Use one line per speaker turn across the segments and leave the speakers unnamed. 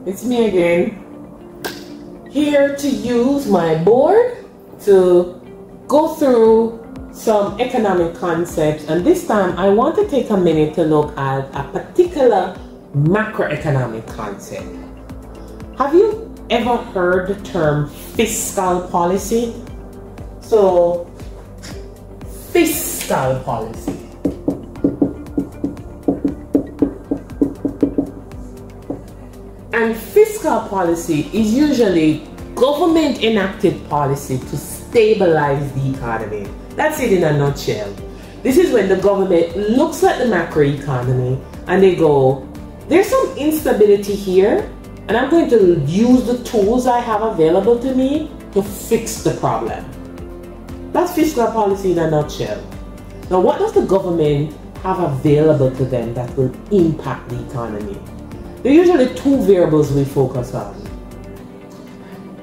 It's me again, here to use my board to go through some economic concepts, and this time I want to take a minute to look at a particular macroeconomic concept. Have you ever heard the term fiscal policy? So, fiscal policy. And fiscal policy is usually government enacted policy to stabilize the economy. That's it in a nutshell. This is when the government looks at the macroeconomy and they go, there's some instability here, and I'm going to use the tools I have available to me to fix the problem. That's fiscal policy in a nutshell. Now, what does the government have available to them that will impact the economy? There are usually two variables we focus on.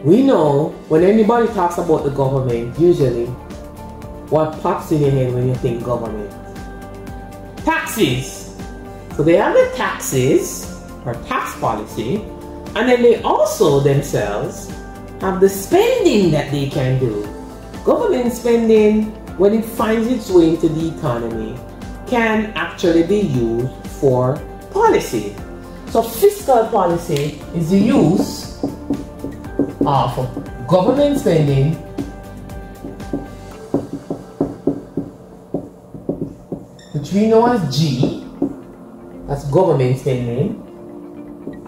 We know when anybody talks about the government, usually what pops in your head when you think government? Taxes. So they have the taxes or tax policy, and then they also themselves have the spending that they can do. Government spending, when it finds its way into the economy, can actually be used for policy. So fiscal policy is the use of government spending which we know as G, that's government spending,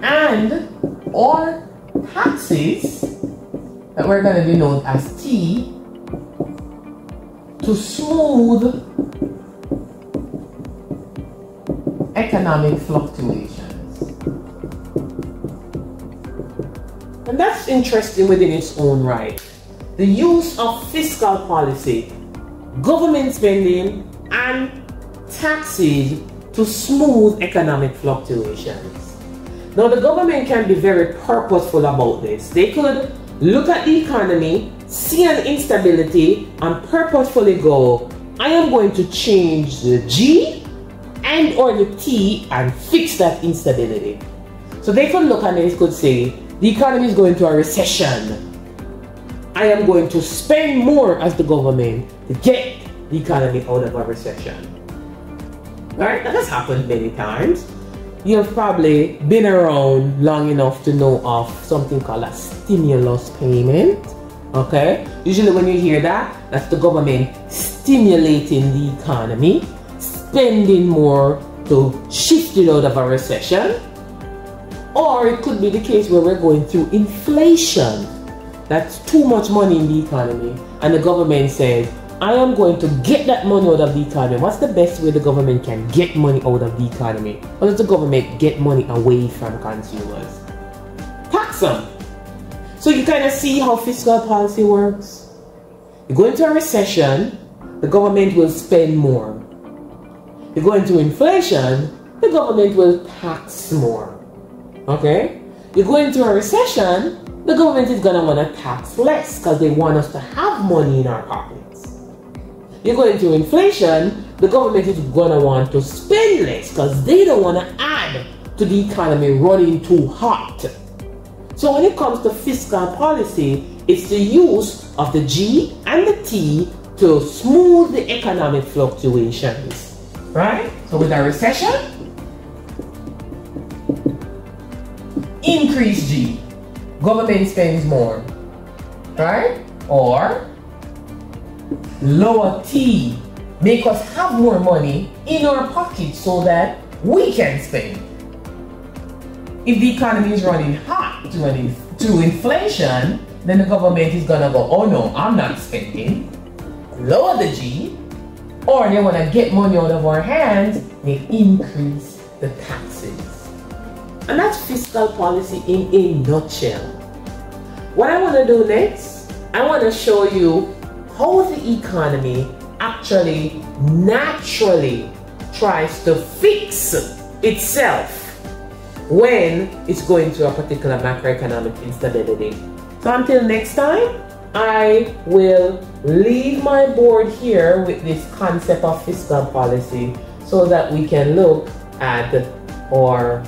and or taxes that we're going to denote as T, to smooth economic fluctuations. And that's interesting within its own right. The use of fiscal policy, government spending, and taxes to smooth economic fluctuations. Now, the government can be very purposeful about this. They could look at the economy, see an instability, and purposefully go, I am going to change the G and or the T and fix that instability. So they could look at it, they could say, the economy is going through a recession. I am going to spend more as the government to get the economy out of a recession. Right? That has happened many times. You've probably been around long enough to know of something called a stimulus payment. Okay? Usually when you hear that, that's the government stimulating the economy, spending more to shift it out of a recession. Or it could be the case where we're going through inflation. That's too much money in the economy, and the government says, I am going to get that money out of the economy. What's the best way the government can get money out of the economy? How does the government get money away from consumers? Tax them. So you kind of see how fiscal policy works. You go into a recession, the government will spend more. You go into inflation, the government will tax more. Okay? You go into a recession, the government is going to want to tax less because they want us to have money in our pockets. You go into inflation, the government is going to want to spend less because they don't want to add to the economy running too hot. So when it comes to fiscal policy, it's the use of the G and the T to smooth the economic fluctuations. Right? So with a recession, increase G, government spends more, right? Or lower T, make us have more money in our pockets so that we can spend. If the economy is running hot to inflation, then the government is gonna go, oh no, I'm not spending. Lower the G, or they wanna get money out of our hands, they increase the taxes. And that's fiscal policy in a nutshell. What I want to do next, I want to show you how the economy actually naturally tries to fix itself when it's going through a particular macroeconomic instability. So until next time, I will leave my board here with this concept of fiscal policy so that we can look at or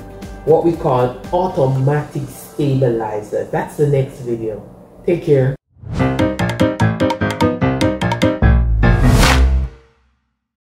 what we call automatic stabilizer. That's the next video. Take care.